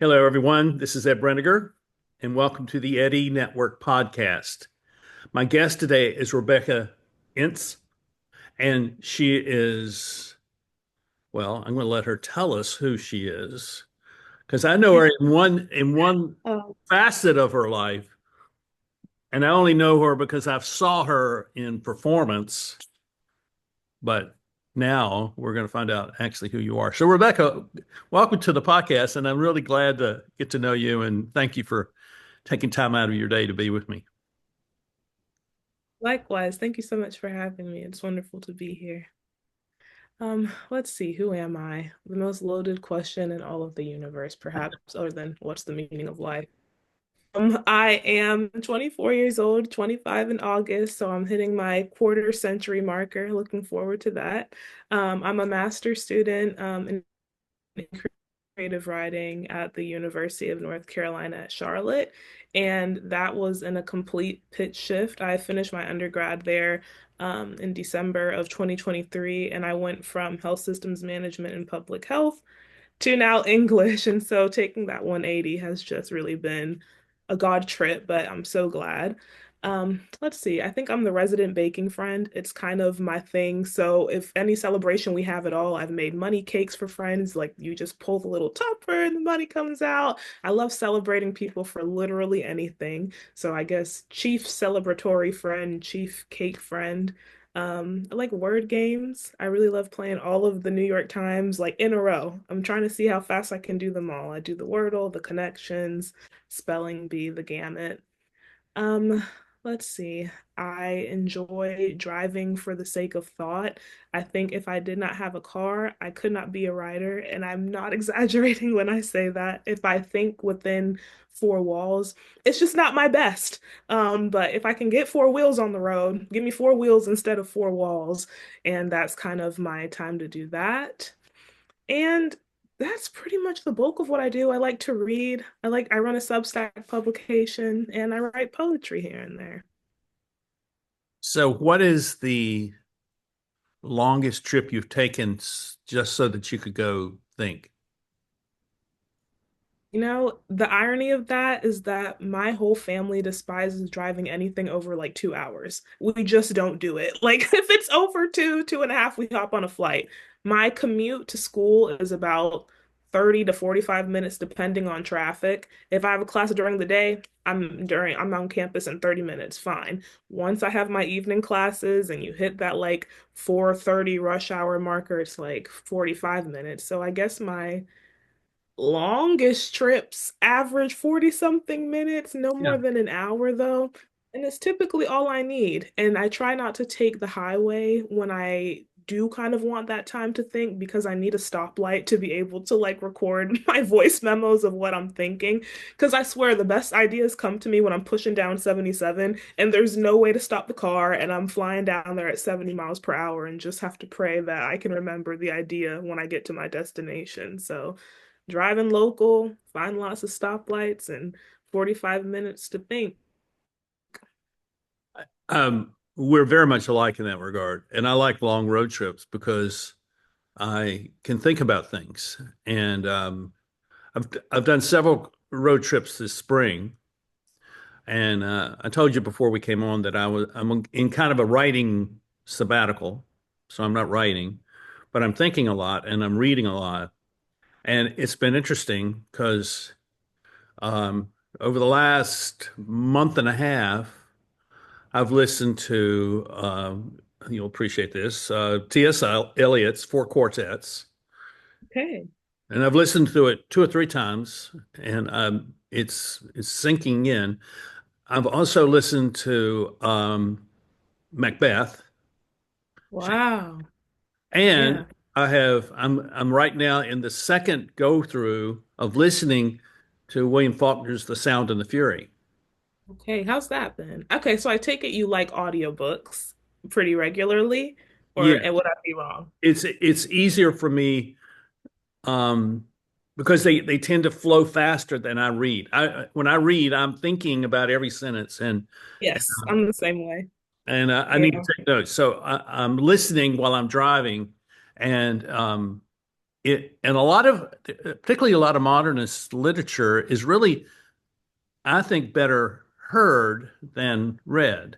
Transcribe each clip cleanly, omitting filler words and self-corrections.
Hello, everyone. This is Ed Breniger, and welcome to the Eddie Network podcast. My guest today is Rebecca Ince, and she is, well, I'm going to let her tell us who she is because I know her in one Oh, facet of her life, and I only know her because I've saw her in performance, but now we're going to find out actually who you are. So, Rebecca, welcome to the podcast, and I'm really glad to get to know you, and thank you for taking time out of your day to be with me. likewise. Thank you so much for having me. It's wonderful to be here. Let's see, who am I? The most loaded question in all of the universe, perhaps, other than what's the meaning of life? I am 24 years old, 25 in August, so I'm hitting my quarter century marker. Looking forward to that. I'm a master's student in creative writing at the University of North Carolina at Charlotte. And that was in a complete pitch shift. I finished my undergrad there in December of 2023, and I went from health systems management and public health to now English. And so taking that 180 has just really been a God trip, but I'm so glad. Let's see. I think I'm the resident baking friend. It's kind of my thing. So if any celebration we have at all, I've made money cakes for friends. Like you just pull the little topper and the money comes out. I love celebrating people for literally anything. So I guess chief celebratory friend, chief cake friend. I like word games. I really love playing all of the New York Times like in a row. I'm trying to see how fast I can do them all. I do the Wordle, the connections, spelling bee, the gamut. Um, let's see. I enjoy driving for the sake of thought. I think if I did not have a car, I could not be a writer, and I'm not exaggerating when I say that. If I think within four walls, it's just not my best. But if I can get four wheels on the road, give me four wheels instead of four walls, and that's kind of my time to do that. And that's pretty much the bulk of what I do. I like to read. I run a Substack publication and I write poetry here and there. So, what is the longest trip you've taken just so that you could go think? You know, the irony of that is that my whole family despises driving anything over like 2 hours. We just don't do it. Like if it's over two and a half, we hop on a flight. My commute to school is about 30 to 45 minutes depending on traffic. If I have a class during the day, I'm on campus in 30 minutes, fine. Once I have my evening classes and you hit that like 4:30 rush hour marker, it's like 45 minutes. So I guess my longest trips average 40 something minutes, no Yeah. more than an hour though. And it's typically all I need. And I try not to take the highway when I do kind of want that time to think because I need a stoplight to be able to like record my voice memos of what I'm thinking. Because I swear the best ideas come to me when I'm pushing down 77 and there's no way to stop the car and I'm flying down there at 70 miles per hour and just have to pray that I can remember the idea when I get to my destination. So driving local, find lots of stoplights, and 45 minutes to think. We're very much alike in that regard. And I like long road trips because I can think about things. And I've done several road trips this spring. And I told you before we came on that I'm in kind of a writing sabbatical. So I'm not writing, but I'm thinking a lot and I'm reading a lot. And it's been interesting because um, over the last month and a half, I've listened to, you'll appreciate this, T.S. Eliot's Four Quartets. Okay. And I've listened to it two or three times, and it's sinking in. I've also listened to Macbeth, Wow. and Yeah. I'm right now in the second go through of listening to William Faulkner's The Sound and the Fury. Okay. How's that then? Okay. So I take it you like audiobooks pretty regularly, or Yeah, and would I be wrong? it's easier for me um, because they tend to flow faster than I read. When I read, I'm thinking about every sentence Yes, I'm the same way. and I need Yeah. to take notes. So I'm listening while I'm driving, and it and a lot of particularly a lot of modernist literature is really, I think, better heard than read.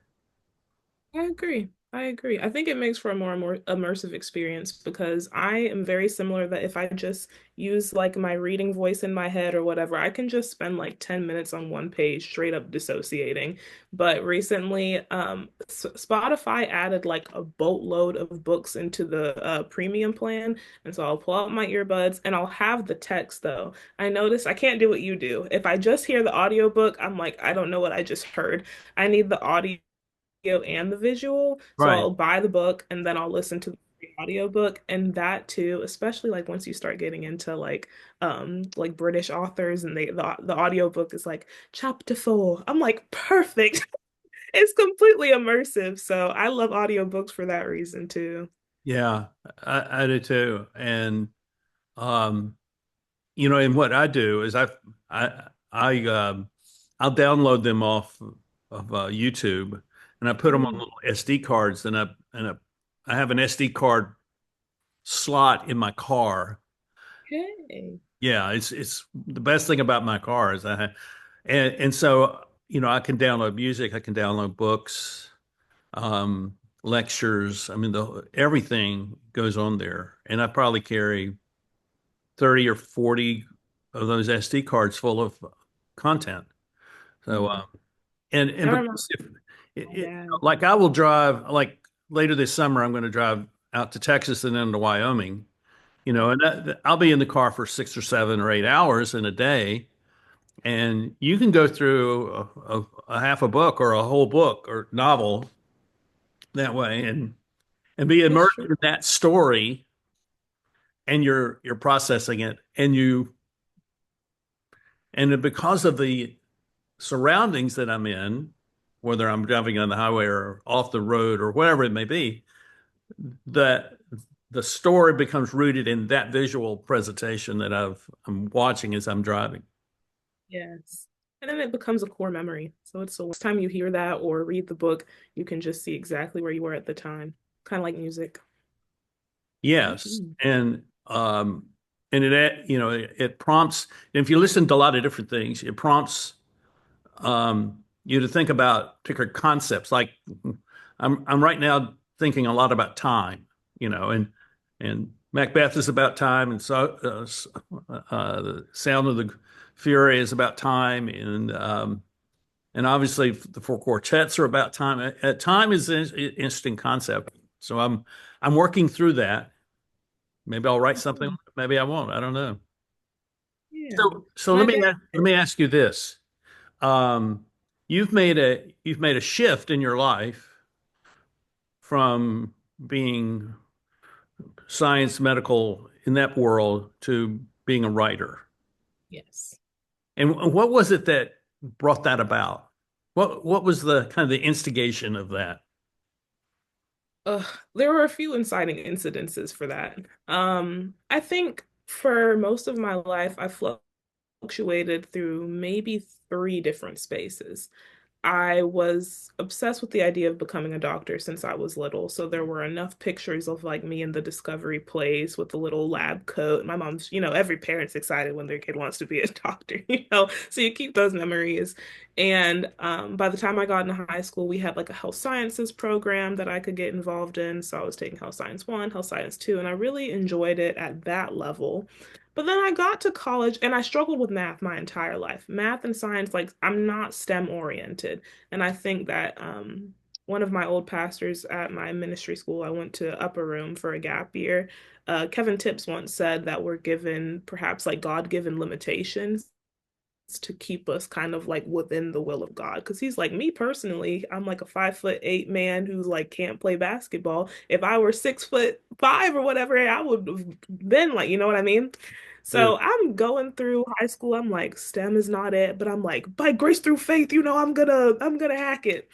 I agree. I agree. I think it makes for a more immersive experience because I am very similar that if I just use like my reading voice in my head or whatever, I can just spend like 10 minutes on one page straight up dissociating. But recently, Spotify added like a boatload of books into the premium plan. And so I'll pull out my earbuds and I'll have the text though. I notice I can't do what you do. If I just hear the audiobook, I'm like, I don't know what I just heard. I need the audio and the visual. So Right. I'll buy the book and then I'll listen to the audiobook. And that too, especially like once you start getting into like British authors and the audiobook is like chapter 4. I'm like, perfect. It's completely immersive. So I love audiobooks for that reason too. Yeah, I do too. And um, and what I do is I'll download them off of YouTube, and I put them on Mm. little SD cards, I have an SD card slot in my car. Okay. Yeah, it's the best thing about my car is and so I can download music, I can download books, lectures. I mean, the everything goes on there, and I probably carry 30 or 40 of those SD cards full of content. So, Mm. and That reminds because if me of my dad. like I will drive, like later this summer, I'm going to drive out to Texas and then to Wyoming, and I'll be in the car for 6 or 7 or 8 hours in a day. And you can go through a half a book or a whole book or novel that way and be It's immersed true. in that story, and you're processing it, and because of the surroundings that I'm in, whether I'm driving on the highway or off the road or whatever it may be, that the story becomes rooted in that visual presentation that I'm watching as I'm driving. Yes. And then it becomes a core memory. So it's the next time you hear that or read the book, you can just see exactly where you were at the time. Kind of like music. Yes, Mhm. and it prompts. If you listen to a lot of different things, it prompts you to think about particular concepts. Like I'm right now thinking a lot about time, and Macbeth is about time, and so the Sound of the Fury is about time, and obviously the four quartets are about time. Time is an interesting concept, so I'm working through that. Maybe I'll write something, Mhm. maybe I won't. I don't know. Yeah. So My dad, let me ask you this. Um, you've made a shift in your life from being science, medical in that world to being a writer. yes. And what was it that brought that about? What was the kind of the instigation of that? There were a few inciting incidences for that. I think for most of my life, I fluctuated through maybe three different spaces. I was obsessed with the idea of becoming a doctor since I was little. So there were enough pictures of like me in the Discovery place with the little lab coat. My mom's, every parent's excited when their kid wants to be a doctor. So you keep those memories. And by the time I got into high school, we had like a health sciences program that I could get involved in. So I was taking health science one, health science two, and I really enjoyed it at that level. But then I got to college and I struggled with math my entire life. Math and science, like I'm not STEM oriented. And I think that one of my old pastors at my ministry school, I went to Upper Room for a gap year. Kevin Tips once said that we're given perhaps like God-given limitations to keep us kind of like within the will of God. Because he's like, me personally, I'm like a 5'8" man who's like can't play basketball. If I were 6'5" or whatever, I would have been like, you know what I mean? Dude, So I'm going through high school. I'm like, STEM is not it, but I'm like, by grace through faith, I'm gonna hack it.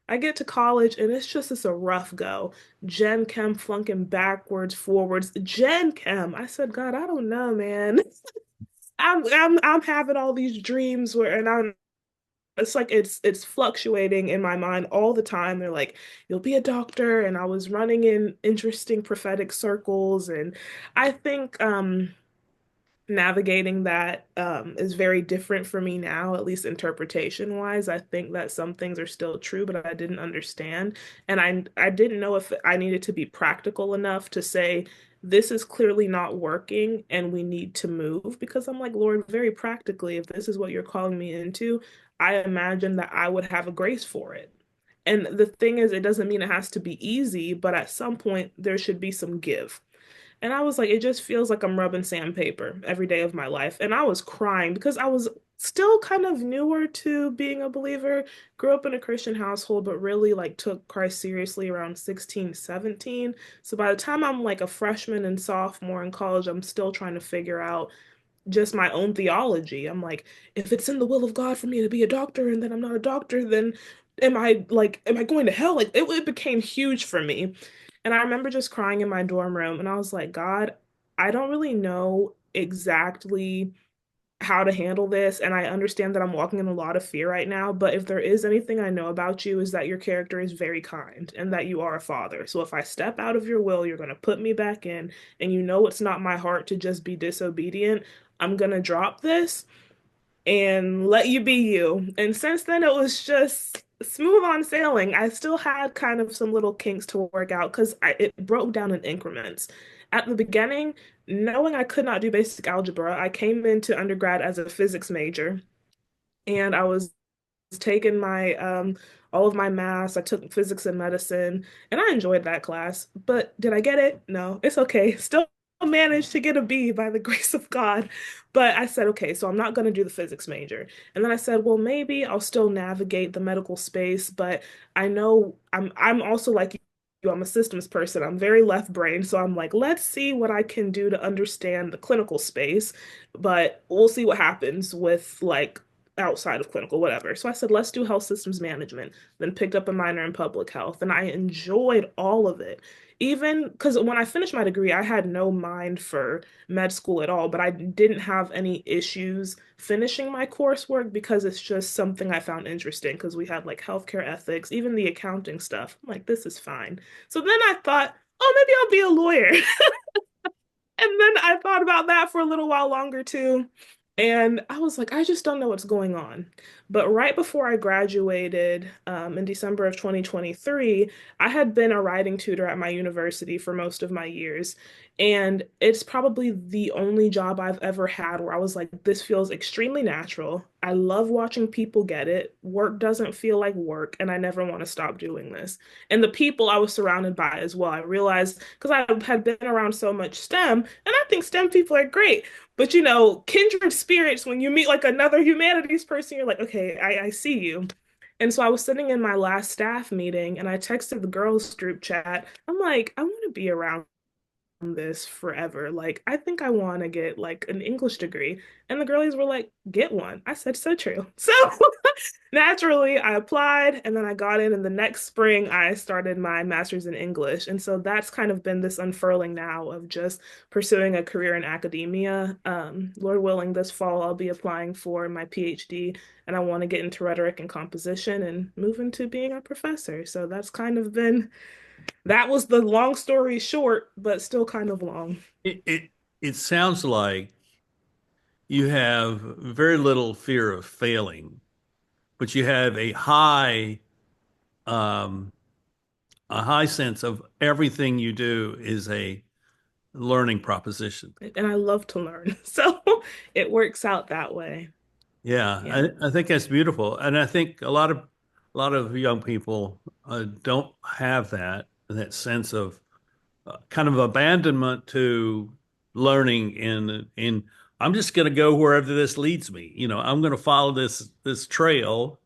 I get to college and it's a rough go. Gen Chem flunking backwards, forwards. Gen Chem. I said, God, I don't know, man. I'm having all these dreams where, and I'm it's like it's fluctuating in my mind all the time. They're like, you'll be a doctor, and I was running in interesting prophetic circles, and I think navigating that is very different for me now, at least interpretation wise. I think that some things are still true, but I didn't understand. And I didn't know if I needed to be practical enough to say, this is clearly not working and we need to move. Because I'm like, Lord, very practically, if this is what you're calling me into, I imagine that I would have a grace for it. And the thing is, it doesn't mean it has to be easy, but at some point, there should be some give. And I was like, it just feels like I'm rubbing sandpaper every day of my life. And I was crying because I was still kind of newer to being a believer. Grew up in a Christian household, but really like took Christ seriously around 16, 17. So by the time I'm like a freshman and sophomore in college, I'm still trying to figure out just my own theology. I'm like, if it's in the will of God for me to be a doctor and then I'm not a doctor, then am I going to hell? Like it became huge for me. And I remember just crying in my dorm room and I was like, God, I don't really know exactly how to handle this. And I understand that I'm walking in a lot of fear right now. But if there is anything I know about you, is that your character is very kind and that you are a father. So if I step out of your will, you're going to put me back in. And you know it's not my heart to just be disobedient. I'm going to drop this and let you be you. And since then, it was just smooth on sailing. I still had kind of some little kinks to work out because it broke down in increments. At the beginning, knowing I could not do basic algebra, I came into undergrad as a physics major, and I was taking my all of my maths. I took physics and medicine, and I enjoyed that class. But did I get it? No, it's okay. Still managed to get a B by the grace of God. But I said, okay, so I'm not going to do the physics major. And then I said, well, maybe I'll still navigate the medical space, but I know I'm also like you, I'm a systems person. I'm very left brain, so I'm like, let's see what I can do to understand the clinical space, but we'll see what happens with like outside of clinical, whatever. So I said, let's do health systems management, then picked up a minor in public health. And I enjoyed all of it. Even because when I finished my degree, I had no mind for med school at all, but I didn't have any issues finishing my coursework because it's just something I found interesting because we had like healthcare ethics, even the accounting stuff. I'm like, this is fine. So then I thought, oh, maybe I'll be a lawyer. And then I thought about that for a little while longer too. And I was like, I just don't know what's going on. But right before I graduated, in December of 2023, I had been a writing tutor at my university for most of my years. And it's probably the only job I've ever had where I was like, this feels extremely natural. I love watching people get it. Work doesn't feel like work, and I never want to stop doing this. And the people I was surrounded by as well. I realized because I had been around so much STEM, and I think STEM people are great. But you know, kindred spirits, when you meet like another humanities person, you're like, okay, I see you. And so I was sitting in my last staff meeting and I texted the girls group chat. I'm like, I want to be around this forever. Like, I think I want to get like an English degree. And the girlies were like, get one. I said, so true. So naturally, I applied and then I got in. And the next spring, I started my master's in English. And so that's kind of been this unfurling now of just pursuing a career in academia. Lord willing, this fall, I'll be applying for my PhD. And I want to get into rhetoric and composition and move into being a professor. So that's kind of been that was the long story short, but still kind of long. It sounds like you have very little fear of failing, but you have um, a high sense of everything you do is a learning proposition. And I love to learn. So it works out that way. Yeah, Yeah. I think that's beautiful, and I think a lot of young people don't have that sense of kind of abandonment to learning in I'm just going to go wherever this leads me. You know, I'm going to follow this trail.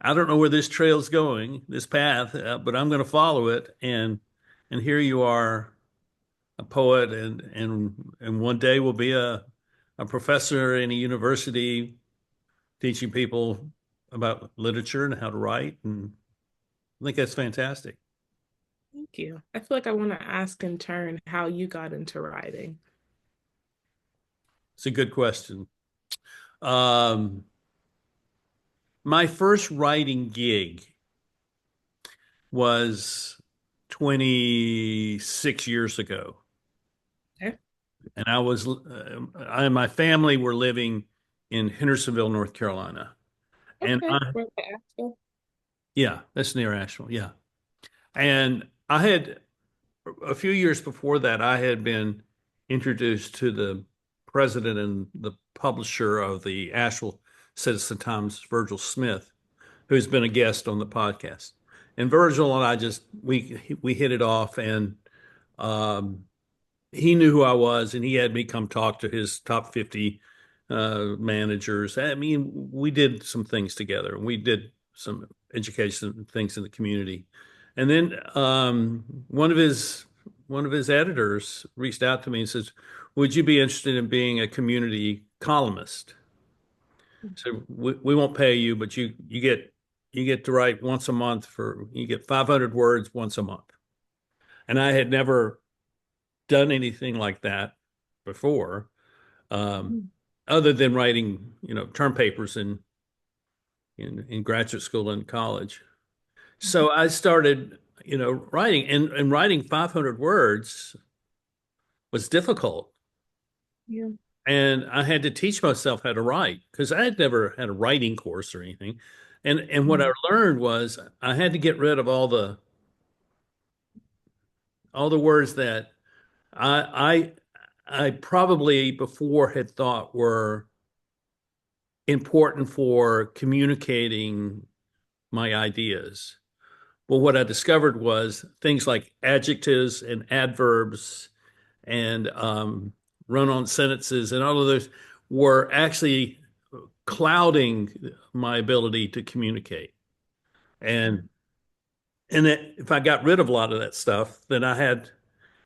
I don't know where this trail's going, this path, but I'm going to follow it. And here you are, a poet, and one day will be a professor in a university teaching people about literature and how to write. And I think that's fantastic. Thank you. I feel like I want to ask in turn how you got into writing. It's a good question. Um, My first writing gig was 26 years ago. Okay. And I and my family were living in Hendersonville, North Carolina. And Okay. Where the Asheville? yeah, that's near Asheville. Yeah. And I had, a few years before that, I had been introduced to the president and the publisher of the Asheville Citizen Times, Virgil Smith, who's been a guest on the podcast. And Virgil and I we hit it off, and um, he knew who I was, and he had me come talk to his top 50 managers. I mean, we did some things together. We did some education things in the community. And then one of his editors reached out to me and says, "Would you be interested in being a community columnist? So we won't pay you, but you get to write once a month for you get 500 words once a month." And I had never done anything like that before, um, Mhm. other than writing, term papers in graduate school and college. So I started, writing, and writing 500 words was difficult. Yeah. And I had to teach myself how to write because I had never had a writing course or anything. And what I Mhm. learned was I had to get rid of all the words that I I probably before had thought were important for communicating my ideas. Well, what I discovered was things like adjectives and adverbs and run-on sentences and all of those were actually clouding my ability to communicate. And if I got rid of a lot of that stuff, then I had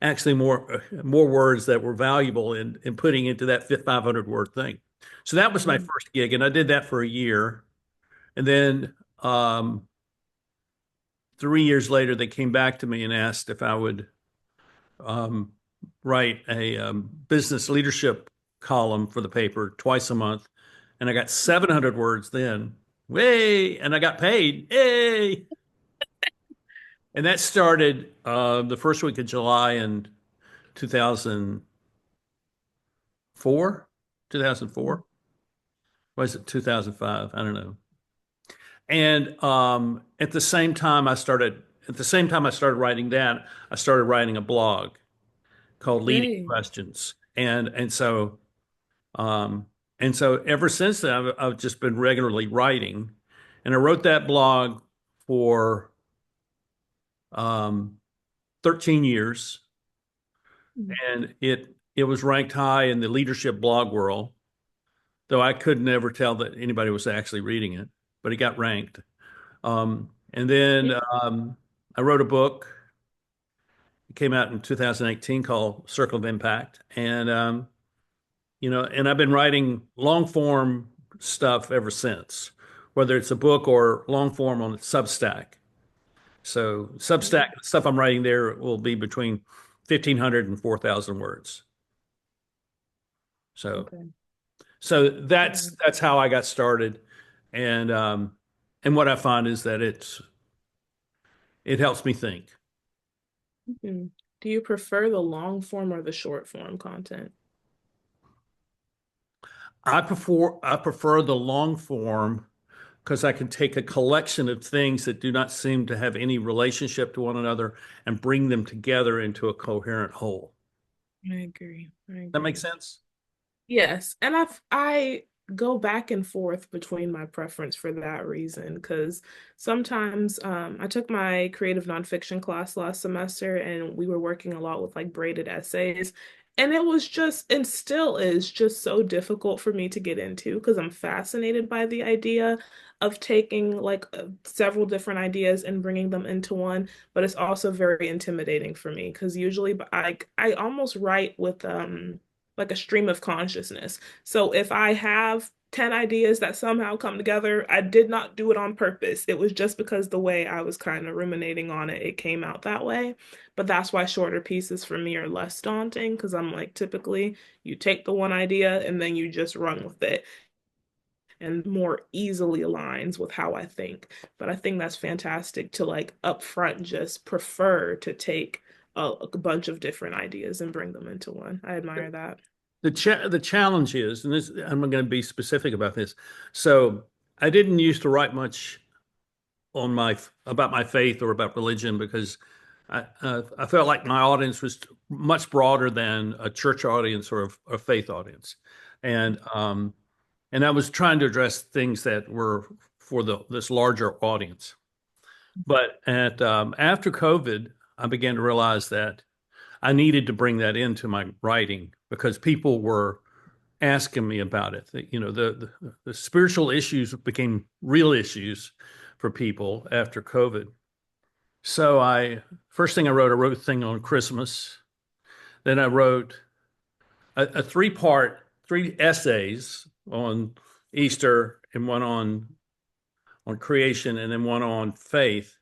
actually more words that were valuable in putting into that 500 word thing. So that was my Mhm. first gig, and I did that for a year. And then 3 years later, they came back to me and asked if I would um, write a business leadership column for the paper twice a month. And I got 700 words then. Way, and I got paid. Yay! And that started the first week of July in 2004. 2004? Was it 2005? I don't know. And at the same time I started writing that, I started writing a blog called Leading Great. Questions. Um, and so ever since then, I've just been regularly writing. And I wrote that blog for um, 13 years, Mhm. and it was ranked high in the leadership blog world, though I could never tell that anybody was actually reading it, but it got ranked. And then Yeah. I wrote a book. It came out in 2018 called Circle of Impact, and and I've been writing long form stuff ever since, whether it's a book or long form on Substack. So Substack stuff I'm writing there will be between 1,500 and 4,000 words. So Okay. so Yeah. that's how I got started, and what I find is that it helps me think. Mhm. Do you prefer the long form or the short form content? I prefer the long form because I can take a collection of things that do not seem to have any relationship to one another and bring them together into a coherent whole. I agree. I That makes agree. sense? Yes, and I go back and forth between my preference for that reason because sometimes I took my creative nonfiction class last semester and we were working a lot with like braided essays, and it was just and still is just so difficult for me to get into because I'm fascinated by the idea of taking like several different ideas and bringing them into one, but it's also very intimidating for me because usually I almost write with like a stream of consciousness. So if I have 10 ideas that somehow come together, I did not do it on purpose. It was just because the way I was kind of ruminating on it, it came out that way. But that's why shorter pieces for me are less daunting because I'm like, typically you take the one idea and then you just run with it. and more easily aligns with how I think. But I think that's fantastic to like upfront just prefer to take a bunch of different ideas and bring them into one. I admire that. The challenge is, and this I'm going to be specific about this. So I didn't used to write much on my about my faith or about religion because I felt like my audience was much broader than a church audience or a faith audience, and and I was trying to address things that were for this larger audience. But at after COVID, I began to realize that I needed to bring that into my writing because people were asking me about it. The spiritual issues became real issues for people after COVID. So first thing I wrote a thing on Christmas. Then I wrote a three essays on Easter and one on creation and then one on faith.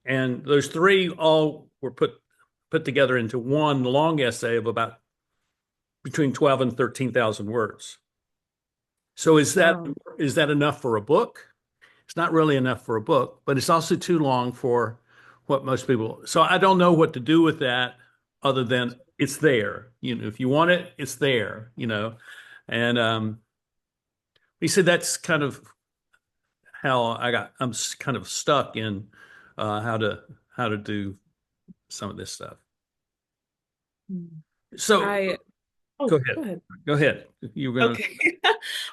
And those three all were put together into one long essay of about between 12 and 13,000 words. So Wow. is that enough for a book? It's not really enough for a book, but it's also too long for what most people. So I don't know what to do with that other than it's there. If you want it, it's there, And he said that's kind of how I'm kind of stuck in how to do some of this stuff. Mm. So I go Oh, ahead. go ahead. Go ahead. You were gonna. Okay.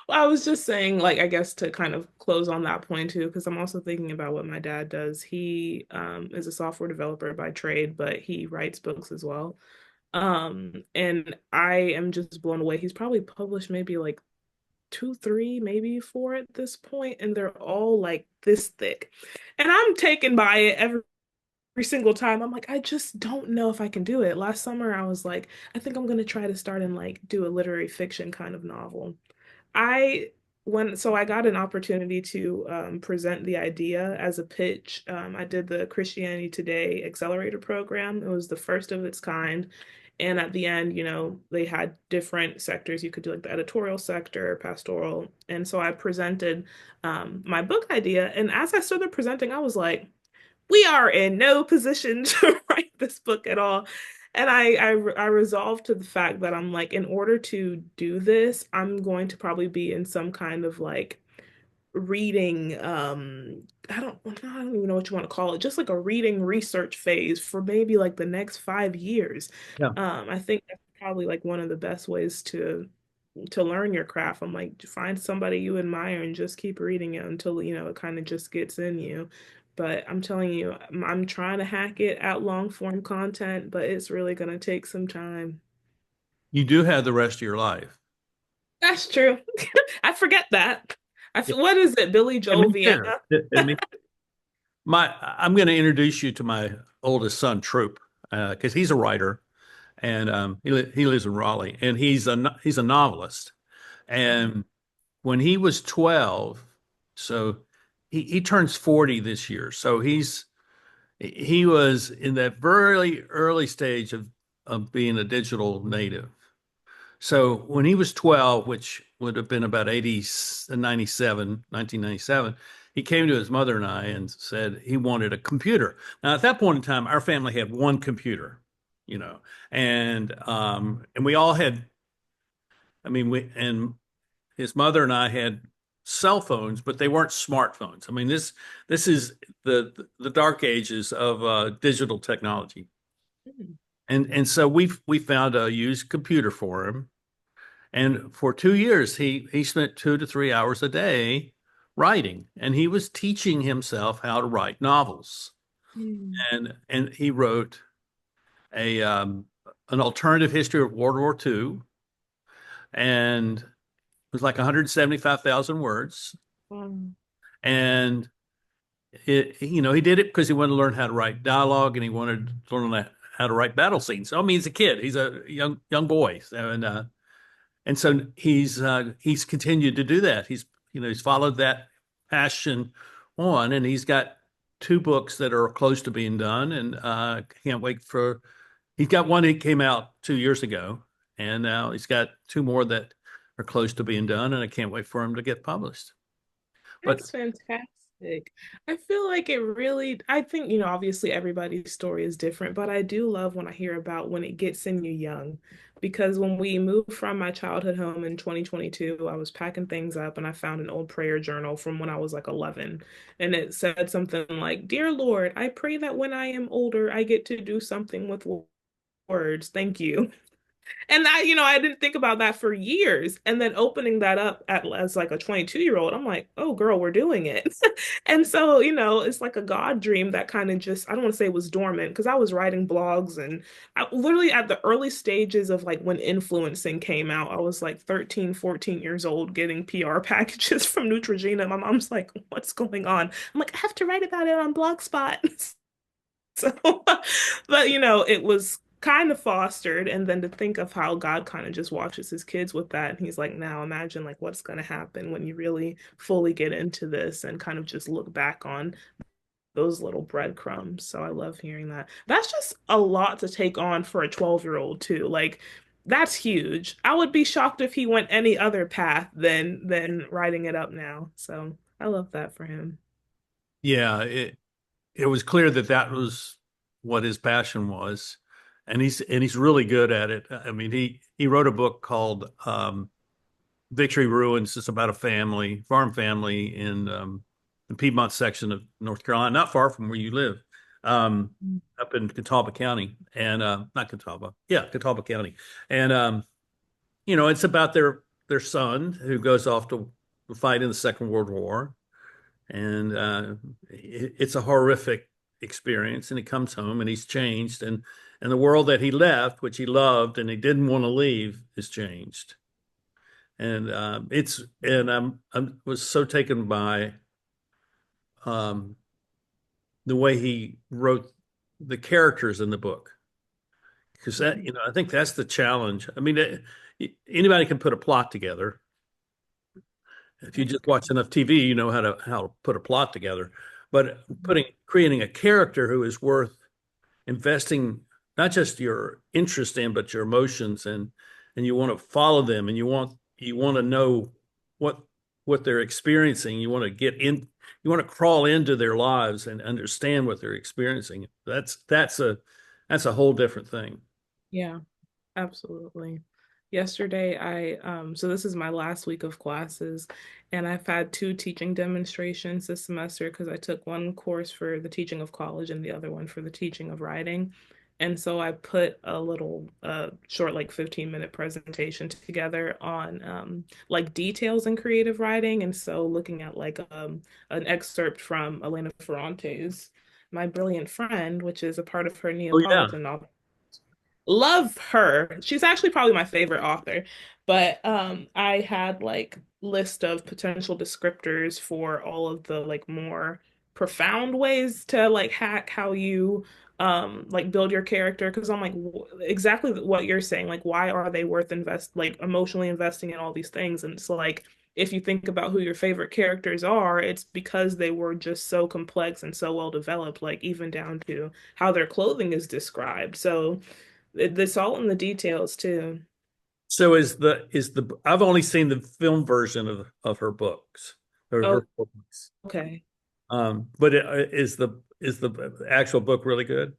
Well, I was just saying, like, I guess to kind of close on that point too, because I'm also thinking about what my dad does. He is a software developer by trade, but he writes books as well. And I am just blown away. He's probably published maybe like two, three, maybe four at this point, and they're all like this thick. And I'm taken by it every single time. I'm like, I just don't know if I can do it. Last summer, I was like, I think I'm gonna try to start and like do a literary fiction kind of novel. I so I got an opportunity to present the idea as a pitch. I did the Christianity Today Accelerator program. It was the first of its kind. And at the end, they had different sectors. You could do like the editorial sector, pastoral. And so I presented my book idea. And as I started presenting, I was like, we are in no position to write this book at all. And I resolved to the fact that I'm like, in order to do this, I'm going to probably be in some kind of like reading I don't even know what you want to call it, just like a reading research phase for maybe like the next 5 years. Yeah. I think that's probably like one of the best ways to learn your craft. I'm like, find somebody you admire and just keep reading it until, it kind of just gets in you. But I'm telling you, I'm trying to hack it out long form content, but it's really going to take some time. You do have the rest of your life. That's true. I forget that. Yeah. What is it, Billy And me Joel too. Vienna? And me, I'm going to introduce you to my oldest son, Troop, because he's a writer and he lives in Raleigh and he's a novelist. And when he was 12, so he turns 40 this year. So he was in that very early stage of being a digital native. So when he was 12, which would have been about 1997, he came to his mother and I and said he wanted a computer. Now, at that point in time, our family had one computer, you know, and we all had, I mean, and his mother and I had cell phones, but they weren't smartphones. I mean, this is the dark ages of digital technology. And so we found a used computer for him. And for 2 years, he spent 2 to 3 hours a day writing, and he was teaching himself how to write novels. Mm. And he wrote a an alternative history of World War II, and it was like 175,000 words. Um, And he did it because he wanted to learn how to write dialogue, and he wanted to learn how to write battle scenes. So I mean, he's a kid, he's a young boy, and so he's continued to do that. He's followed that passion on, and he's got two books that are close to being done, and can't wait for. He's got one that came out 2 years ago, and now he's got two more that are close to being done, and I can't wait for him to get published. But That's fantastic. I feel like it really, I think, obviously everybody's story is different, but I do love when I hear about when it gets in you young. Because when we moved from my childhood home in 2022, I was packing things up and I found an old prayer journal from when I was like 11. And it said something like, "Dear Lord, I pray that when I am older, I get to do something with words. Thank you." And I didn't think about that for years. And then opening that up as like a 22-year-old, I'm like, oh, girl, we're doing it. And so, it's like a God dream that kind of just, I don't want to say it was dormant because I was writing blogs and I literally at the early stages of like when influencing came out, I was like 13, 14 years old getting PR packages from Neutrogena. My mom's like, what's going on? I'm like, I have to write about it on Blogspot. So, but it was kind of fostered, and then to think of how God kind of just watches his kids with that, and he's like, now imagine like what's going to happen when you really fully get into this and kind of just look back on those little breadcrumbs. So I love hearing that. That's just a lot to take on for a 12-year-old too. Like that's huge. I would be shocked if he went any other path than writing it up now. So I love that for him. yeah, it was clear that that was what his passion was, and he's really good at it. I mean, he wrote a book called Victory Ruins. It's about a family, farm family in the Piedmont section of North Carolina, not far from where you live, up in Catawba County, and not Catawba, yeah, Catawba County, and it's about their son who goes off to fight in the Second World War, and it's a horrific experience. And he comes home and he's changed, and the world that he left, which he loved and he didn't want to leave, is changed. And it's and I'm was so taken by um, the way he wrote the characters in the book, because that I think that's the challenge. I mean, anybody can put a plot together. If you just watch enough TV, you know how to put a plot together. But creating a character who is worth investing not just your interest in, but your emotions, and you want to follow them, and you want to know what what they're experiencing. You want to get in, you want to crawl into their lives and understand what they're experiencing. That's a whole different thing. Yeah. Absolutely. Yesterday, so this is my last week of classes, and I've had two teaching demonstrations this semester because I took one course for the teaching of college and the other one for the teaching of writing. And so I put a little short, like 15-minute presentation together on like details in creative writing. And so looking at like an excerpt from Elena Ferrante's My Brilliant Friend, which is a part of her Oh yeah. Neapolitan novel. Love her. She's actually probably my favorite author. But I had like list of potential descriptors for all of the like more profound ways to like hack how you like build your character because I'm like exactly what you're saying, like why are they worth like emotionally investing in all these things? And it's like if you think about who your favorite characters are, it's because they were just so complex and so well developed, like even down to how their clothing is described. So it's all in the details too. So is the I've only seen the film version of her books or Oh, her books. okay. But is the actual book really good?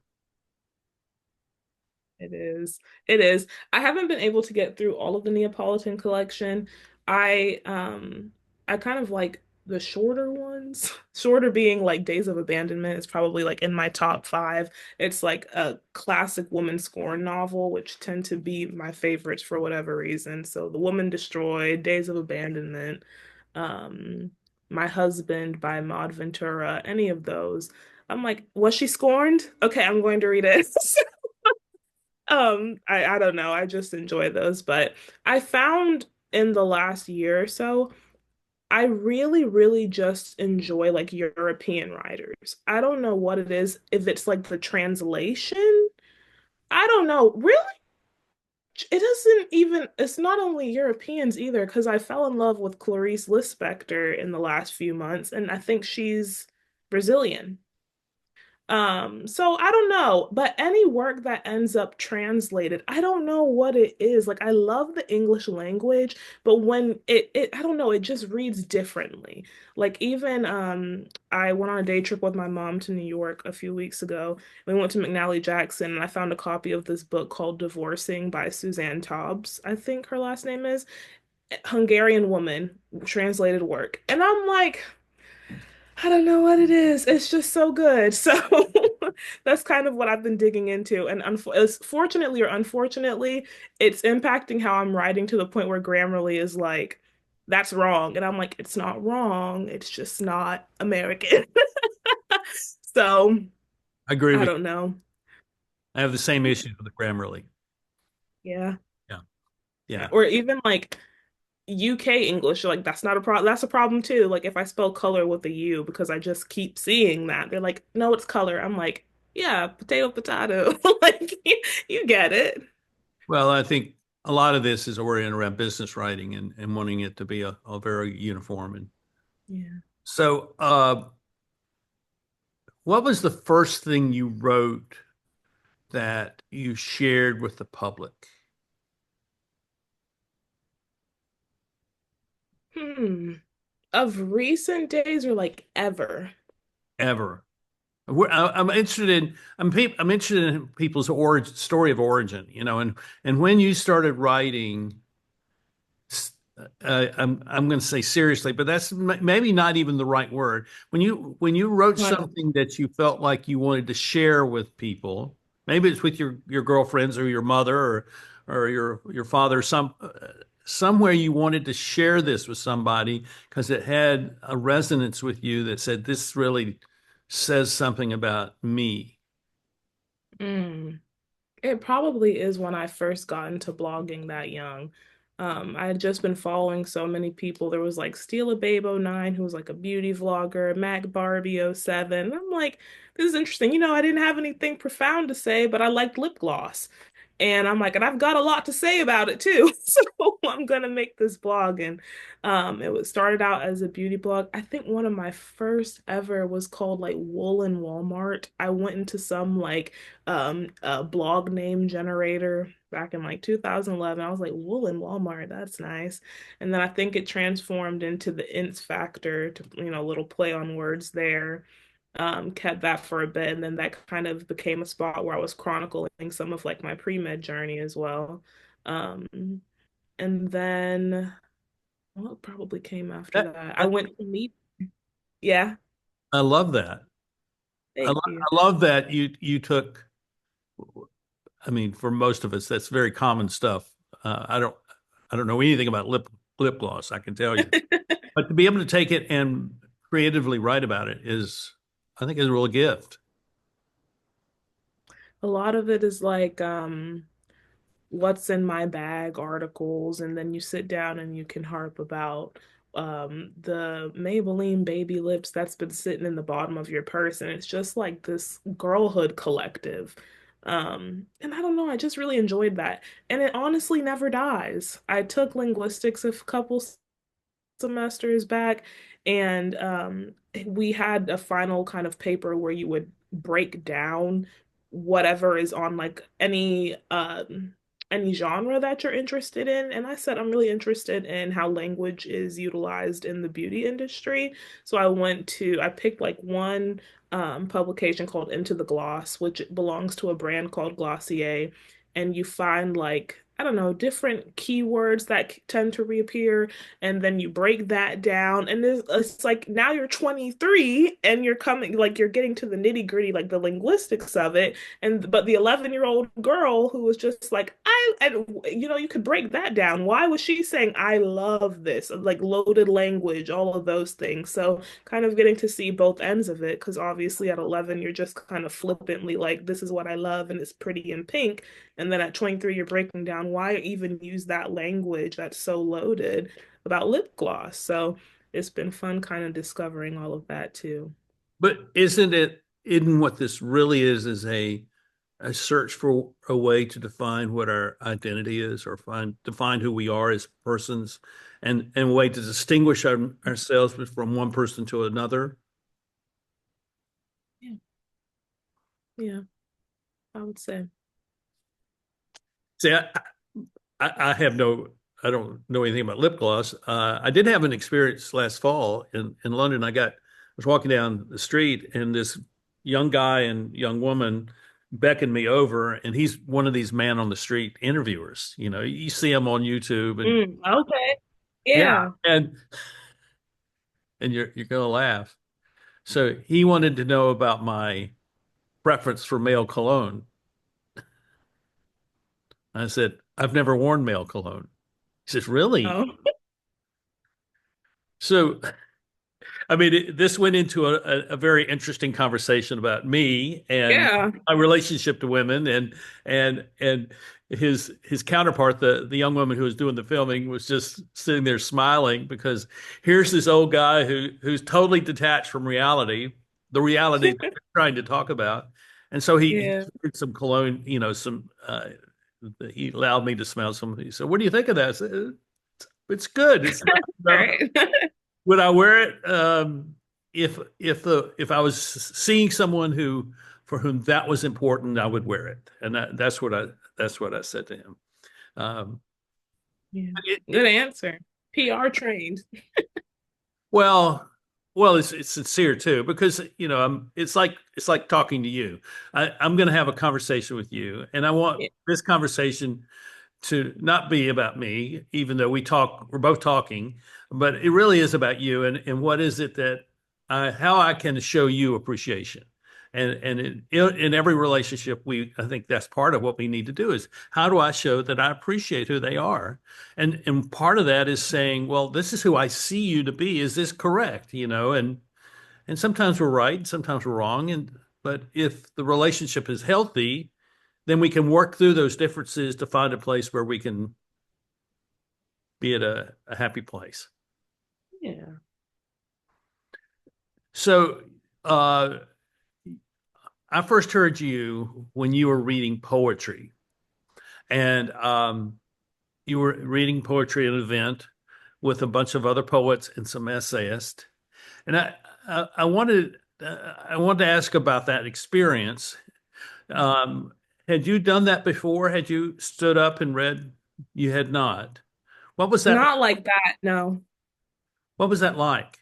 It is. It is. I haven't been able to get through all of the Neapolitan collection. I kind of like the shorter ones. Shorter being like Days of Abandonment is probably like in my top five. It's like a classic woman scorn novel, which tend to be my favorites for whatever reason. So The Woman Destroyed, Days of Abandonment, um, My Husband by Maud Ventura, any of those. I'm like, was she scorned? Okay, I'm going to read it. I don't know. I just enjoy those, but I found in the last year or so, I really, really just enjoy like European writers. I don't know what it is, if it's like the translation. I don't know. Really, it isn't even, it's not only Europeans either, because I fell in love with Clarice Lispector in the last few months, and I think she's Brazilian. So I don't know, but any work that ends up translated, I don't know what it is. Like I love the English language, but when it I don't know, it just reads differently. Like even I went on a day trip with my mom to New York a few weeks ago. We went to McNally Jackson and I found a copy of this book called Divorcing by Suzanne Taubes, I think her last name is. Hungarian woman translated work. And I'm like, I don't know what it is. It's just so good. So that's kind of what I've been digging into. And fortunately or unfortunately, it's impacting how I'm writing to the point where Grammarly is like, that's wrong. And I'm like, it's not wrong. It's just not American. So I agree I with don't know. you. I have the same issues with the Grammarly. Yeah. Yeah. Yeah. Yeah. Or even like UK English, like that's not a problem. That's a problem too. Like if I spell color with a U because I just keep seeing that. They're like, no, it's color. I'm like, yeah, potato, potato. Like you get it. Well, I think a lot of this is oriented around business writing and wanting it to be a very uniform. And Yeah. so, what was the first thing you wrote that you shared with the public Hmm. Of recent days or like ever? ever? I'm interested in I'm interested in people's origin story of origin, and when you started writing, I'm going to say seriously, but that's maybe not even the right word. When you wrote Right. something that you felt like you wanted to share with people, maybe it's with your girlfriends or your mother or your father, somewhere you wanted to share this with somebody because it had a resonance with you that said this really says something about me. Mm. It probably is when I first got into blogging that young. I had just been following so many people. There was like Steal a Babe '09, who was like a beauty vlogger, Mac Barbie '07. I'm like, this is interesting. I didn't have anything profound to say, but I liked lip gloss. And I'm like, and I've got a lot to say about it too. So I'm gonna make this blog. And it was started out as a beauty blog. I think one of my first ever was called like Wool in Walmart. I went into some like blog name generator back in like 2011. I was like, Wool in Walmart, that's nice. And then I think it transformed into the Ince factor to, a little play on words there. Kept that for a bit, and then that kind of became a spot where I was chronicling some of like my pre-med journey as well. Um, and then what probably came after That, that? I that- went to meet. Yeah, I love that. thank you. I love that you took. I mean, for most of us, that's very common stuff. I don't know anything about lip gloss. I can tell you, but to be able to take it and creatively write about it I think, is a real gift. A lot of it is like what's in my bag articles, and then you sit down and you can harp about the Maybelline baby lips that's been sitting in the bottom of your purse, and it's just like this girlhood collective. And I don't know, I just really enjoyed that. And it honestly never dies. I took linguistics a couple semesters back, and we had a final kind of paper where you would break down whatever is on like any genre that you're interested in. And I said I'm really interested in how language is utilized in the beauty industry. So I picked like one publication called Into the Gloss, which belongs to a brand called Glossier. And you find like, I don't know, different keywords that tend to reappear, and then you break that down, and it's like now you're 23, and you're coming like you're getting to the nitty gritty, like the linguistics of it. And but the 11-year-old girl who was just like, and you could break that down. Why was she saying I love this, like loaded language, all of those things? So kind of getting to see both ends of it, because obviously at 11 you're just kind of flippantly like, this is what I love and it's pretty in pink. And then at 23, you're breaking down why even use that language that's so loaded about lip gloss. So it's been fun kind of discovering all of that too. But isn't what this really is a search for a way to define what our identity is or define who we are as persons and a way to distinguish ourselves from one person to another? Yeah. Yeah, I would say. See, I have I don't know anything about lip gloss. I did have an experience last fall in London. Was walking down the street and this young guy and young woman beckoned me over, and he's one of these man on the street interviewers. You know, you see him on YouTube, and Okay. yeah, Yeah. and you're gonna laugh. So he wanted to know about my preference for male cologne. I said, I've never worn male cologne. He says, really? Oh, So I mean, this went into a very interesting conversation about me and yeah. my relationship to women, and his counterpart, the young woman who was doing the filming, was just sitting there smiling because here's this old guy who's totally detached from reality, the reality that we're trying to talk about, and so he Yeah. did some cologne, you know, some. He allowed me to smell some. He said, "What do you think of that?" I said, it's good. It's not, All you know, right. would I wear it? If I was seeing someone who for whom that was important, I would wear it, and that's what I said to him. Um, Yeah. it, Good it, answer. PR trained. well, it's sincere too because you know it's like talking to you. I'm going to have a conversation with you, and I want Yeah. this conversation to not be about me, even though we're both talking, but it really is about you and what is it that how I can show you appreciation. In every relationship, I think that's part of what we need to do is how do I show that I appreciate who they are? And part of that is saying, well, this is who I see you to be. Is this correct? You know, and sometimes we're right, sometimes we're wrong. But if the relationship is healthy, then we can work through those differences to find a place where we can be at a happy place. Yeah. So uh, I first heard you when you were reading poetry, and you were reading poetry at an event with a bunch of other poets and some essayists. And I wanted to ask about that experience. Um, had you done that before? Had you stood up and read? You had not. What was that? Not like that, no. What was that like?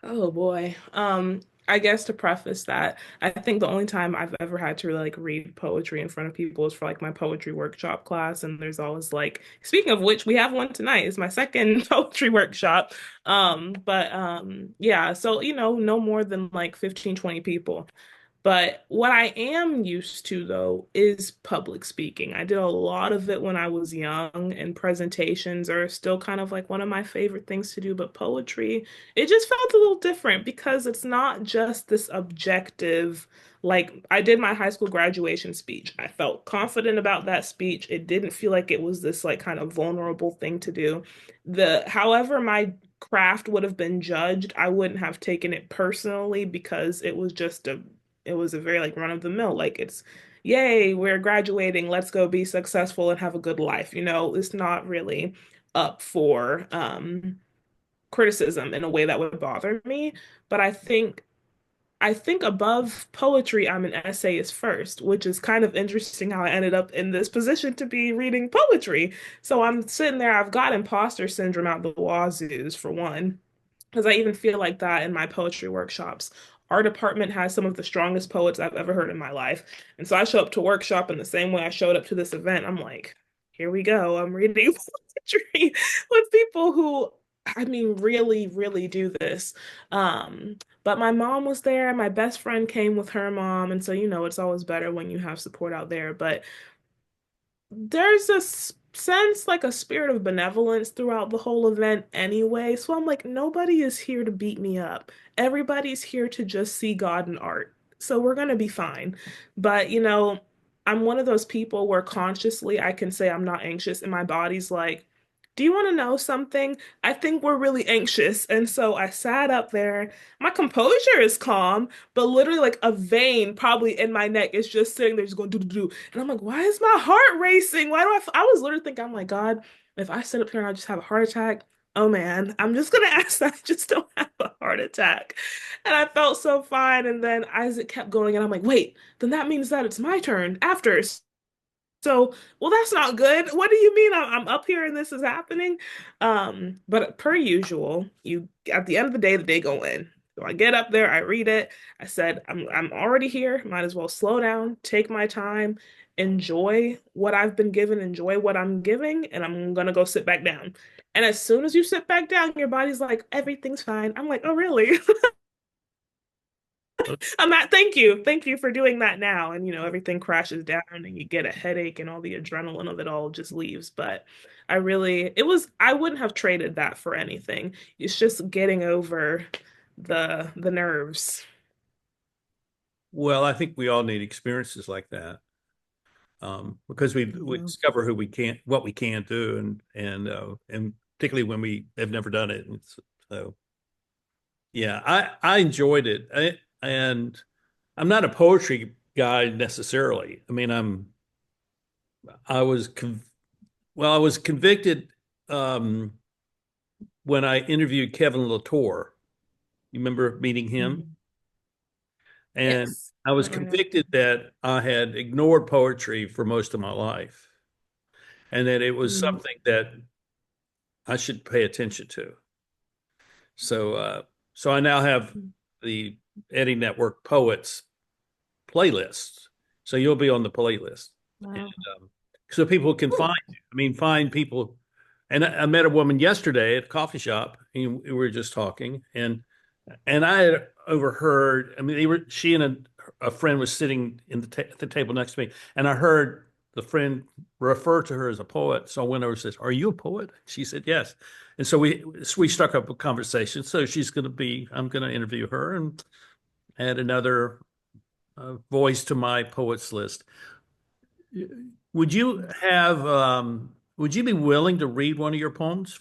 Oh boy. I guess to preface that, I think the only time I've ever had to really like read poetry in front of people is for like my poetry workshop class. And there's always like, speaking of which, we have one tonight. It's my second poetry workshop. Yeah, so no more than like 15, 20 people. But what I am used to, though, is public speaking. I did a lot of it when I was young, and presentations are still kind of like one of my favorite things to do. But poetry, it just felt a little different because it's not just this objective. Like, I did my high school graduation speech. I felt confident about that speech. It didn't feel like it was this, like, kind of vulnerable thing to do. However, my craft would have been judged, I wouldn't have taken it personally because it was a very like run of the mill. Like it's, yay, we're graduating. Let's go be successful and have a good life. It's not really up for criticism in a way that would bother me. But I think above poetry, I'm an essayist first, which is kind of interesting how I ended up in this position to be reading poetry. So I'm sitting there, I've got imposter syndrome out the wazoos for one. Because I even feel like that in my poetry workshops. Our department has some of the strongest poets I've ever heard in my life. And so I show up to workshop in the same way I showed up to this event. I'm like, here we go. I'm reading poetry with people who, I mean, really, really do this. But my mom was there. My best friend came with her mom. And so, it's always better when you have support out there. But there's a sense like a spirit of benevolence throughout the whole event anyway. So I'm like, nobody is here to beat me up. Everybody's here to just see God in art. So we're gonna be fine. But I'm one of those people where consciously I can say I'm not anxious and my body's like, do you want to know something? I think we're really anxious. And so I sat up there. My composure is calm, but literally like a vein probably in my neck is just sitting there just going do do do. And I'm like, why is my heart racing? Why do I was literally thinking, I'm like, God, if I sit up here and I just have a heart attack, oh man, I'm just gonna ask that I just don't have a heart attack. And I felt so fine. And then Isaac kept going, and I'm like, wait, then that means that it's my turn after. So, well, that's not good. What do you mean I'm up here and this is happening? But per usual, you at the end of the day go in. So I get up there, I read it. I said, I'm already here. Might as well slow down, take my time, enjoy what I've been given, enjoy what I'm giving, and I'm gonna go sit back down. And as soon as you sit back down, your body's like, everything's fine. I'm like, oh, really? I'm not, thank you. Thank you for doing that now. And, everything crashes down and you get a headache and all the adrenaline of it all just leaves. But I wouldn't have traded that for anything. It's just getting over the nerves. Well, I think we all need experiences like that, because we Yeah. discover who we can't, what we can do, and particularly when we have never done it. And so, yeah, I enjoyed it, and I'm not a poetry guy necessarily. I mean, I was I was convicted, um, when I interviewed Kevin Latour. You remember meeting him? Mhm. And Yes. I was Went right over. convicted that I had ignored poetry for most of my life, and that it was Mhm. something that I should pay attention to. So, so I now have the Eddie Network Poets playlist. So you'll be on the playlist, and, Wow. so people can Ooh. find you. I mean, find people. And I met a woman yesterday at a coffee shop, and we were just talking, and I had overheard. I mean, she and a friend was sitting at the table next to me, and I heard the friend refer to her as a poet. So I went over and said, "Are you a poet?" She said, "Yes." And so we struck up a conversation. So she's going to be. I'm going to interview her and add another voice to my poets list. Would you have? Would you be willing to read one of your poems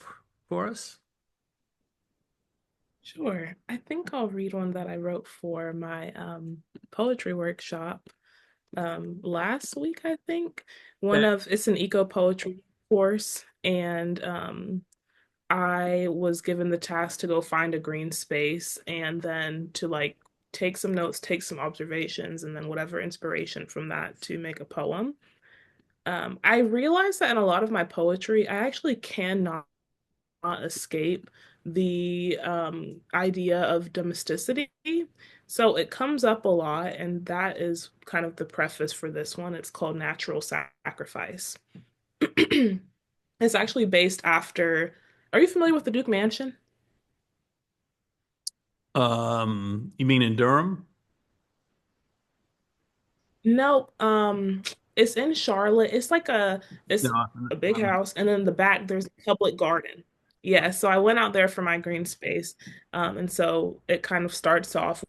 for us? Sure. I think I'll read one that I wrote for my poetry workshop last week, I think. It's an eco poetry course, and I was given the task to go find a green space and then to like take some notes, take some observations, and then whatever inspiration from that to make a poem. I realized that in a lot of my poetry, I actually cannot escape the idea of domesticity. So it comes up a lot, and that is kind of the preface for this one. It's called Natural Sacrifice. It's actually based after. Are you familiar with the Duke Mansion? You mean in Durham? No, it's in Charlotte. It's No. a big house, and then the back there's a public garden. Yeah, so I went out there for my green space. And so it kind of starts off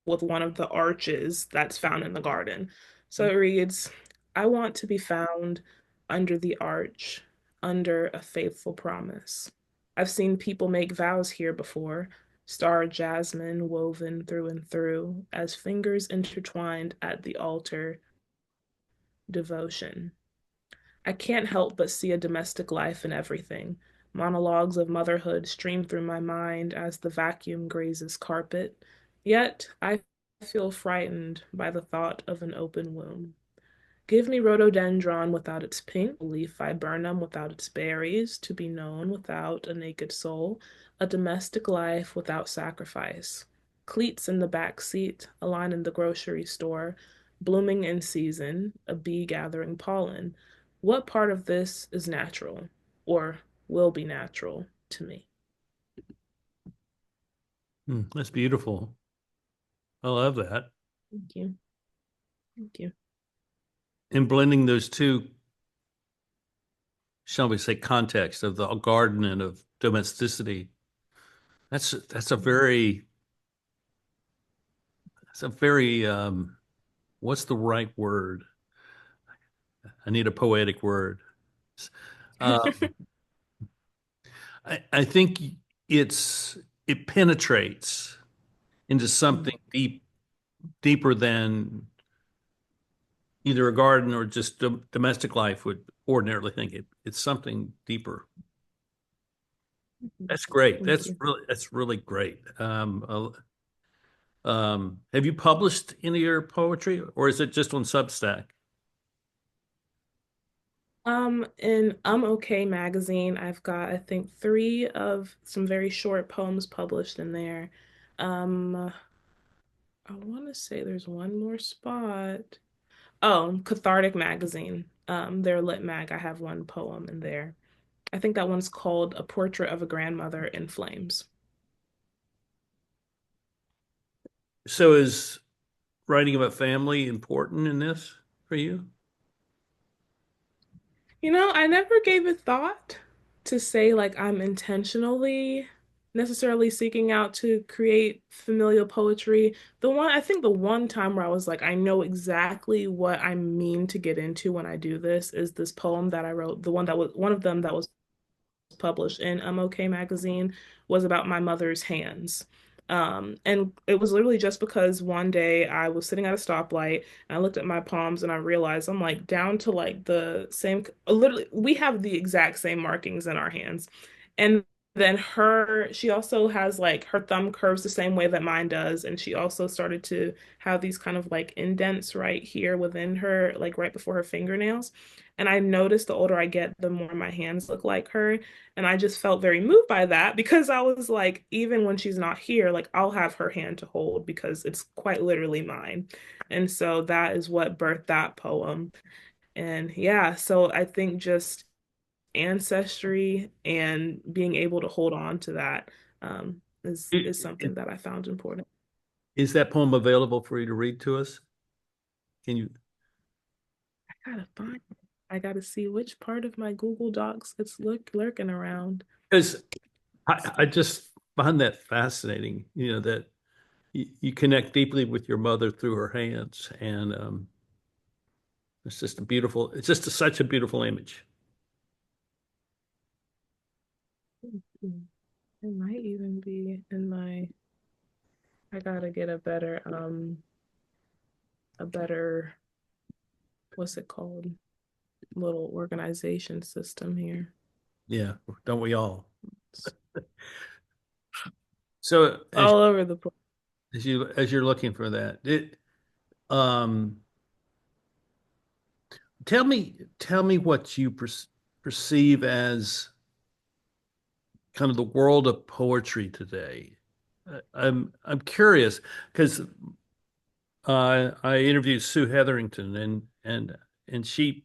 with one of the arches that's found in the garden. So it reads, I want to be found under the arch, under a faithful promise. I've seen people make vows here before, star jasmine woven through and through, as fingers intertwined at the altar, devotion. I can't help but see a domestic life in everything. Monologues of motherhood stream through my mind as the vacuum grazes carpet. Yet I feel frightened by the thought of an open womb. Give me rhododendron without its pink leaf, viburnum without its berries, to be known without a naked soul, a domestic life without sacrifice. Cleats in the back seat, a line in the grocery store, blooming in season, a bee gathering pollen. What part of this is natural, or will be natural to me? That's beautiful. I love that. Thank you. Thank you. And blending those two, shall we say, context of the garden and of domesticity. That's a very that's a very what's the right word? I need a poetic word. Um, I think it's it penetrates into something deeper than either a garden or just domestic life would ordinarily think. It's something deeper. That's great. Thank you. That's really great. Have you published any of your poetry, or is it just on Substack? In Okay magazine, I've got, I think, three of some very short poems published in there. Um, I want to say there's one more spot. Oh, Cathartic magazine. Their lit mag. I have one poem in there. I think that one's called A Portrait of a Grandmother in Flames. So is writing about family important in this for you? I never gave it thought to say like I'm intentionally necessarily seeking out to create familial poetry. I think the one time where I was like, I know exactly what I mean to get into when I do this is this poem that I wrote. The one that was one of them that was published in OK magazine was about my mother's hands. And it was literally just because one day I was sitting at a stoplight and I looked at my palms and I realized I'm like down to like the same, literally, we have the exact same markings in our hands. And then she also has like her thumb curves the same way that mine does. And she also started to have these kind of like indents right here within her, like right before her fingernails. And I noticed the older I get, the more my hands look like her. And I just felt very moved by that because I was like, even when she's not here, like I'll have her hand to hold because it's quite literally mine. And so that is what birthed that poem. And yeah, so I think just ancestry and being able to hold on to that is I- something that I found important. Is that poem available for you to read to us? Can you? I gotta find it. I gotta see which part of my Google Docs it's lurking around. Because I just find that fascinating, that you connect deeply with your mother through her hands. And it's just such a beautiful image. It might even be in my I gotta get a better, what's it called? Little organization system here. Yeah, don't we all? It's So all over the place. as you're looking for that, um tell me what you perceive as kind of the world of poetry today. I'm curious because I interviewed Sue Hetherington, and she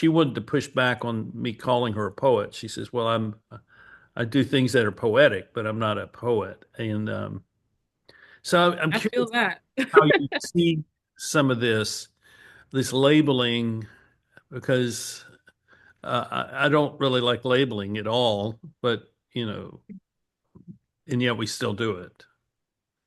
wanted to push back on me calling her a poet. She says, "Well, I do things that are poetic, but I'm not a poet." And so I'm I curious feel that. how you see some of this labeling, because I don't really like labeling at all, but and yet we still do it.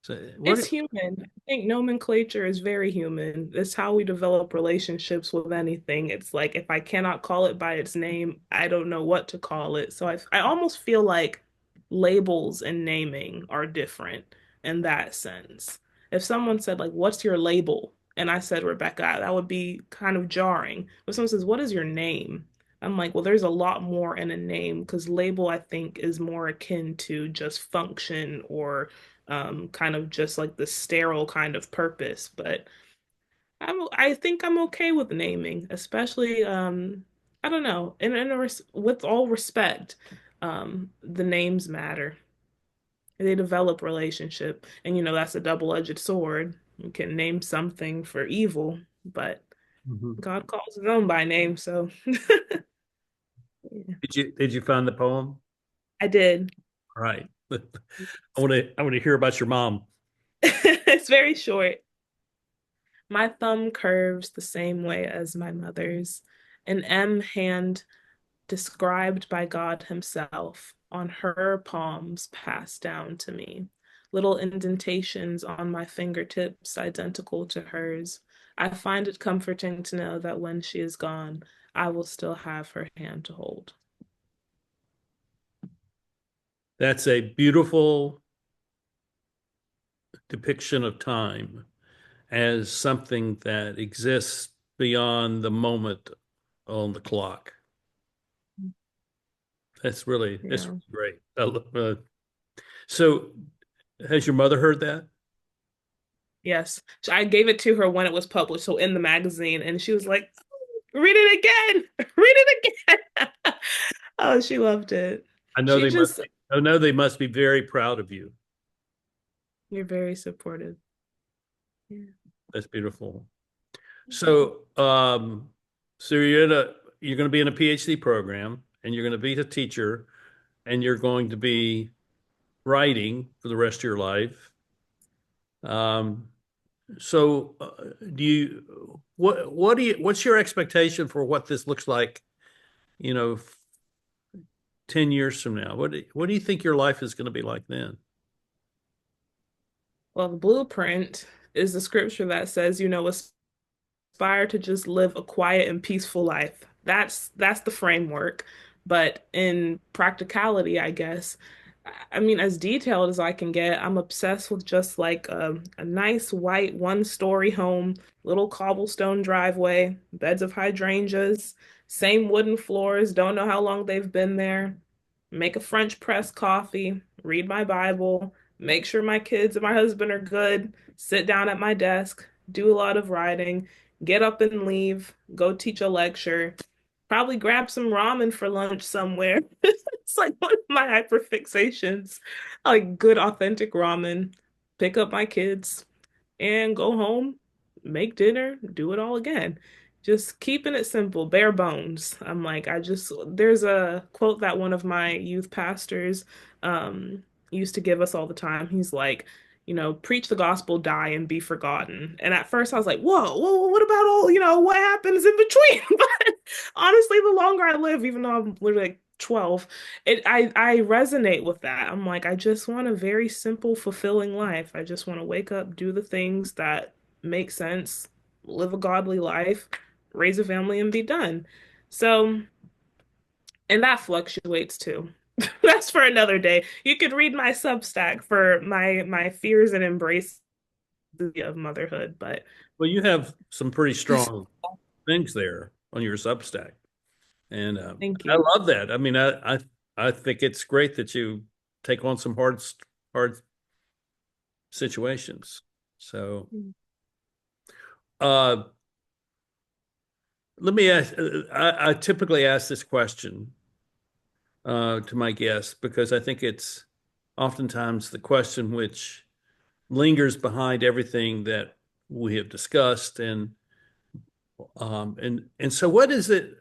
So It's human. I think nomenclature is very human. It's how we develop relationships with anything. It's like if I cannot call it by its name, I don't know what to call it. So I almost feel like labels and naming are different in that sense. If someone said like, "What's your label?" and I said Rebecca, that would be kind of jarring. But someone says, "What is your name?" I'm like, well, there's a lot more in a name because label, I think, is more akin to just function or kind of just like the sterile kind of purpose. But I think I'm okay with naming, especially I don't know, with all respect, the names matter. They develop relationship, and that's a double-edged sword. You can name something for evil, but Mhm. God calls his own by name, so yeah, Did you find the poem? I did. All right. I want to hear about your mom. It's very short. My thumb curves the same way as my mother's, an M hand described by God Himself on her palms passed down to me. Little indentations on my fingertips identical to hers. I find it comforting to know that when she is gone, I will still have her hand to hold. That's a beautiful depiction of time as something that exists beyond the moment on the clock. it's Yeah. great. So has your mother heard that? Yes. So I gave it to her when it was published, so in the magazine, and she was like, read it again. Read it again. Oh, she loved it. I know She they must just, be, I know they must be very proud of you. you're very supportive. Yeah. That's beautiful. So, so you're going to be in a PhD program, and you're going to be a teacher, and you're going to be writing for the rest of your life. Um, so, what's your expectation for what this looks like, you know, 10 years from now? What do you think your life is going to be like then? Well, the blueprint is the scripture that says, aspire to just live a quiet and peaceful life. That's the framework. But in practicality, I guess, I mean, as detailed as I can get, I'm obsessed with just like a nice white one-story home, little cobblestone driveway, beds of hydrangeas, same wooden floors, don't know how long they've been there. Make a French press coffee, read my Bible, make sure my kids and my husband are good, sit down at my desk, do a lot of writing, get up and leave, go teach a lecture, probably grab some ramen for lunch somewhere. It's like one of my hyperfixations. Like good authentic ramen, pick up my kids and go home, make dinner, do it all again. Just keeping it simple, bare bones. There's a quote that one of my youth pastors used to give us all the time. He's like, preach the gospel, die, and be forgotten. And at first I was like, whoa, what about all, what happens in between? But honestly, the longer I live, even though I'm literally like 12, I resonate with that. I'm like, I just want a very simple, fulfilling life. I just want to wake up, do the things that make sense, live a godly life, raise a family, and be done. So, and that fluctuates too. That's for another day. You could read my Substack for my fears and embrace of motherhood, but Well, you have some pretty strong things there on your Substack, and thank I you. love that. I mean, I think it's great that you take on some hard situations. So, uh, let me ask. I typically ask this question to my guests because I think it's oftentimes the question which lingers behind everything that we have discussed, and so what is it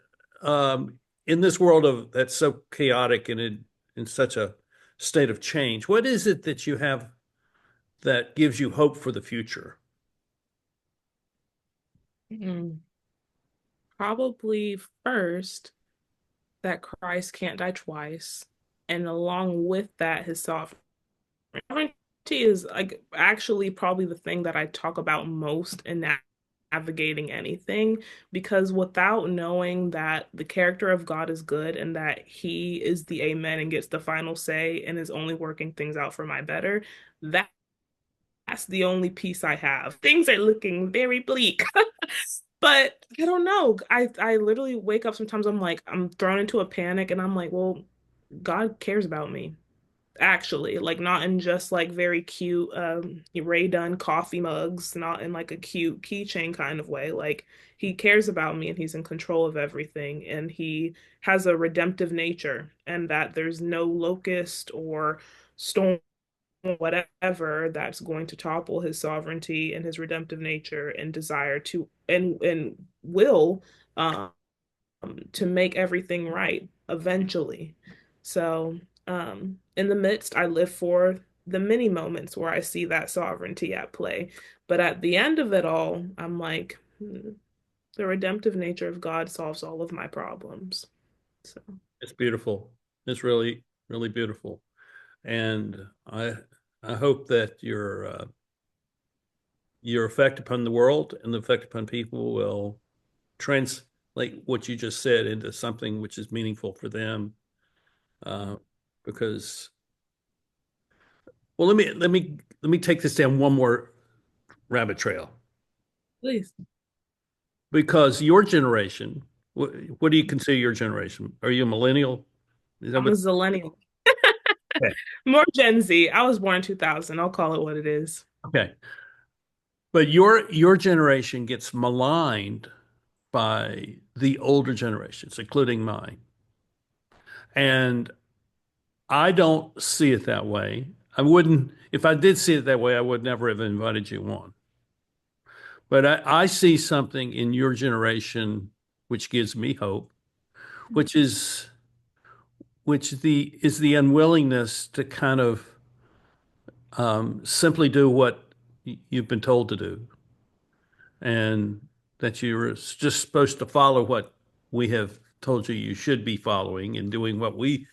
in this world of that's so chaotic and in such a state of change? What is it that you have that gives you hope for the future? Mm. Probably first that Christ can't die twice, and along with that, his sovereignty is like actually probably the thing that I talk about most in navigating anything, because without knowing that the character of God is good and that he is the amen and gets the final say and is only working things out for my better, that's the only peace I have. Things are looking very bleak. But I don't know. I literally wake up sometimes I'm like I'm thrown into a panic and I'm like, well, God cares about me. Actually, like not in just like very cute Ray Dunn coffee mugs, not in like a cute keychain kind of way. Like he cares about me and he's in control of everything and he has a redemptive nature and that there's no locust or storm whatever that's going to topple his sovereignty and his redemptive nature and desire to and will um to make everything right eventually. So, in the midst, I live for the many moments where I see that sovereignty at play. But at the end of it all, I'm like, the redemptive nature of God solves all of my problems. So, It's beautiful. It's really beautiful, and I hope that your effect upon the world and the effect upon people will translate what you just said into something which is meaningful for them. Uh, because, well, let me take this down one more rabbit trail. please. Because your generation, what do you consider your generation? Are you a millennial? Is that I'm a what? zillennial. Okay. More Gen Z. I was born 2000. I'll call it what it is. Okay. But your generation gets maligned by the older generations, including mine. And I don't see it that way. I wouldn't, if I did see it that way, I would never have invited you on. But I see something in your generation which gives me hope, which is the unwillingness to kind of simply do what you've been told to do, and that you're just supposed to follow what we have told you you should be following and doing what we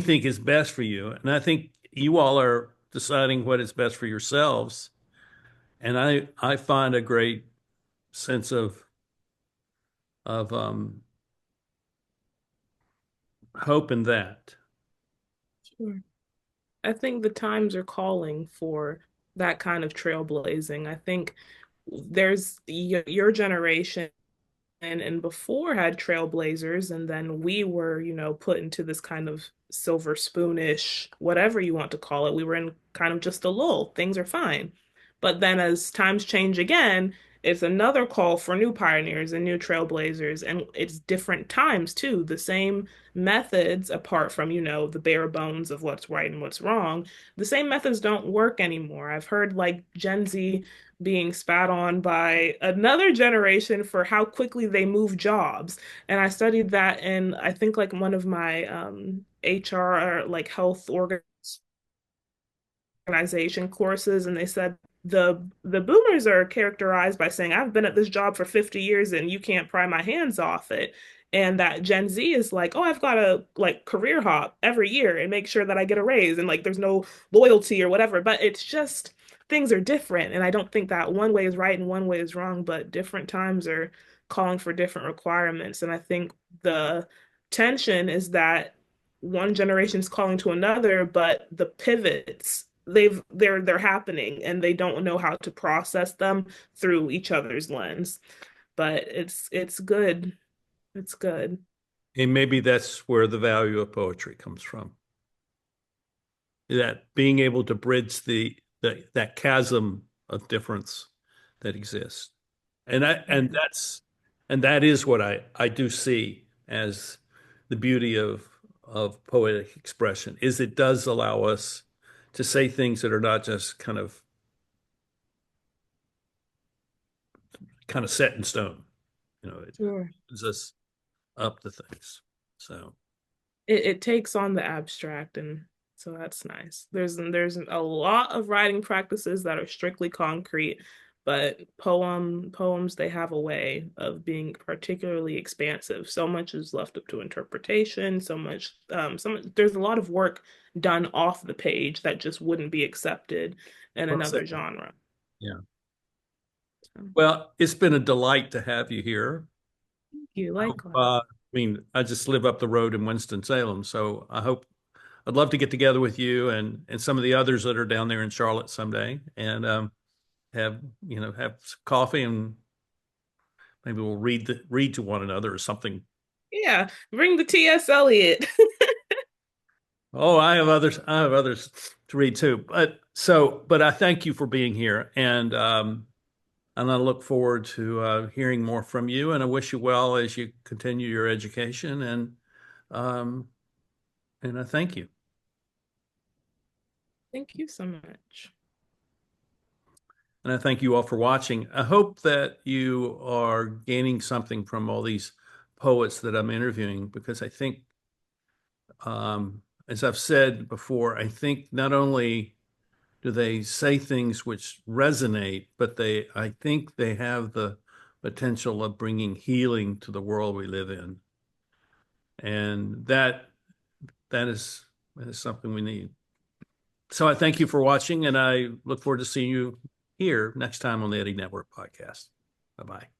think is best for you. And I think you all are deciding what is best for yourselves. And I find a great sense of hope in that. Sure. I think the times are calling for that kind of trailblazing. I think there's your generation and before had trailblazers, and then we were, put into this kind of silver spoonish, whatever you want to call it. We were in kind of just a lull. Things are fine. But then as times change again, it's another call for new pioneers and new trailblazers, and it's different times too. The same methods, apart from, the bare bones of what's right and what's wrong, the same methods don't work anymore. I've heard like Gen Z being spat on by another generation for how quickly they move jobs. And I studied that in, I think, like one of my HR, like health organization courses, and they said the boomers are characterized by saying, I've been at this job for 50 years and you can't pry my hands off it. And that Gen Z is like, oh, I've got to like career hop every year and make sure that I get a raise, and like there's no loyalty or whatever. But it's just things are different. And I don't think that one way is right and one way is wrong, but different times are calling for different requirements. And I think the tension is that one generation's calling to another, but the pivots they're happening and they don't know how to process them through each other's lens. But it's good. It's good. And maybe that's where the value of poetry comes from. That being able to bridge that chasm of difference that exists. And I and Yeah. that's and that is what I do see as the beauty of poetic expression, is it does allow us to say things that are not just kind of set in stone. It Sure. opens us up to things. So It takes on the abstract, and so that's nice. There's a lot of writing practices that are strictly concrete, but poems they have a way of being particularly expansive. So much is left up to interpretation, there's a lot of work done off the page that just wouldn't be accepted in well said. another genre. Yeah. So, Well, it's been a delight to have you here. thank you, I hope, likewise. I mean, I just live up the road in Winston-Salem, so I'd love to get together with you and some of the others that are down there in Charlotte someday, and have some coffee, and maybe we'll read to one another or something. Yeah, bring the T.S. Eliot. Oh, I have others to read too. But I thank you for being here, and I look forward to hearing more from you. And I wish you well as you continue your education. Um, and I thank you. Thank you so much. And I thank you all for watching. I hope that you are gaining something from all these poets that I'm interviewing, because I think, as I've said before, I think not only do they say things which resonate, but I think they have the potential of bringing healing to the world we live in. And that is something we need. So I thank you for watching, and I look forward to seeing you here next time on the Eddie Network podcast. Bye bye.